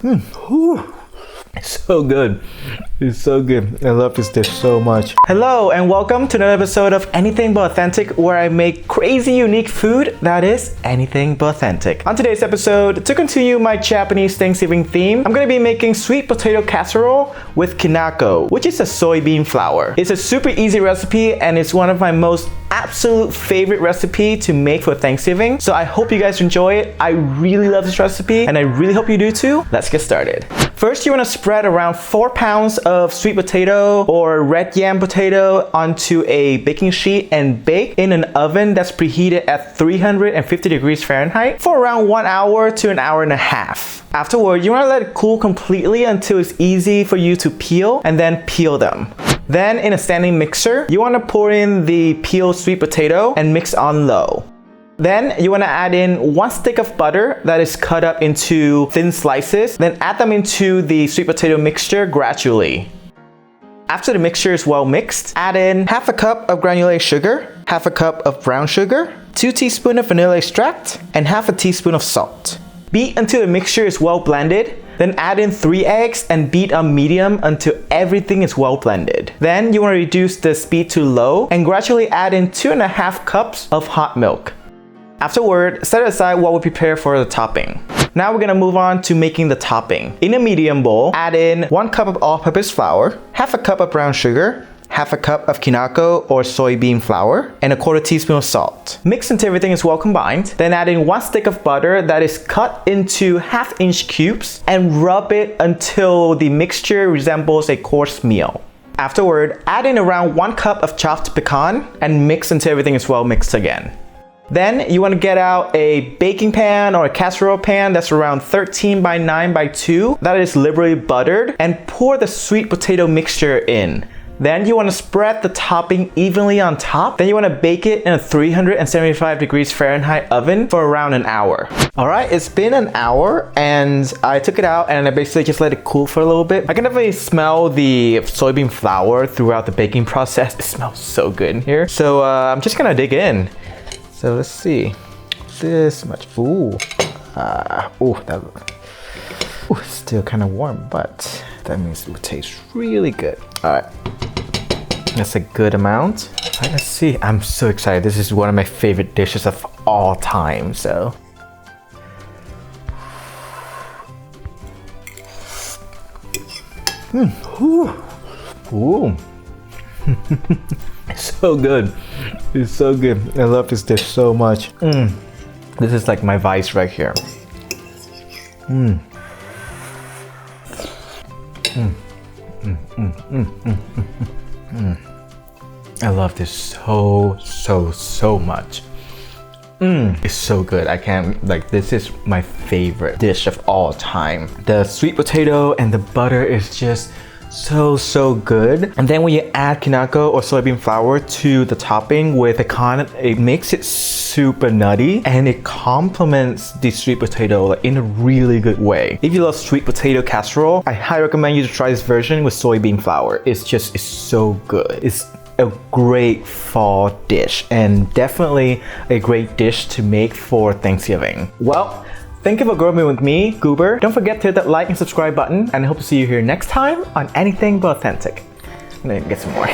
Whew. It's so good. It's so good. I love this dish so much. Hello and welcome to another episode of Anything But Authentic, where I make crazy unique food that is anything but authentic. On today's episode, to continue my Japanese Thanksgiving theme, I'm going to be making sweet potato casserole with Kinako, which is a soybean flour. It's a super easy recipe and it's one of my most absolute favorite recipe to make for Thanksgiving. So I hope you guys enjoy it. I really love this recipe and I really hope you do too. Let's get started. First, you want to spread around 4 pounds of sweet potato or red yam potato onto a baking sheet and bake in an oven that's preheated at 350 degrees Fahrenheit for around 1 hour to an hour and a half. Afterward, you want to let it cool completely until it's easy for you to peel and then peel them. Then in a standing mixer, you want to pour in the peeled sweet potato and mix on low. Then you want to add in 1 stick of butter that is cut up into thin slices. Then add them into the sweet potato mixture gradually. After the mixture is well mixed, add in half a cup of granulated sugar, half a cup of brown sugar, 2 teaspoons of vanilla extract, and half a teaspoon of salt. Beat until the mixture is well blended. Then add in 3 eggs and beat on medium until everything is well blended. Then you want to reduce the speed to low and gradually add in 2.5 cups of hot milk. Afterward, set it aside while we prepare for the topping. Now we're gonna move on to making the topping. In a medium bowl, add in 1 cup of all-purpose flour, half a cup of brown sugar, half a cup of Kinako or soybean flour, and 1/4 teaspoon of salt. Mix until everything is well combined. Then add in 1 stick of butter that is cut into 1/2-inch cubes and rub it until the mixture resembles a coarse meal. Afterward, add in around 1 cup of chopped pecan and mix until everything is well mixed again. Then you want to get out a baking pan or a casserole pan that's around 13 by 9 by 2 that is liberally buttered and pour the sweet potato mixture in. Then you want to spread the topping evenly on top. Then you want to bake it in a 375 degrees Fahrenheit oven for around an hour. Alright, it's been an hour and I took it out and I basically just let it cool for a little bit. I can definitely smell the soybean flour throughout the baking process. It smells so good in here. So I'm just gonna dig in. So let's see, this much. Ooh, it's still kind of warm, but that means it will taste really good. All right, that's a good amount. All right, let's see. I'm so excited. This is one of my favorite dishes of all time. So. Ooh. It's so good. It's so good. I love this dish so much. This is like my vice right here. I love this so much. It's so good. I can't, like, this is my favorite dish of all time. The sweet potato and the butter is just so good. And then when you add Kinako or soybean flour to the topping with pecan, it makes it super nutty and it complements the sweet potato like in a really good way. If you love sweet potato casserole, I highly recommend you to try this version with soybean flour. It's so good. It's a great fall dish and definitely a great dish to make for Thanksgiving. Well, thank you for grubbing with me, Guber. Don't forget to hit that like and subscribe button, and I hope to see you here next time on Anything But Authentic. I'm gonna get some more.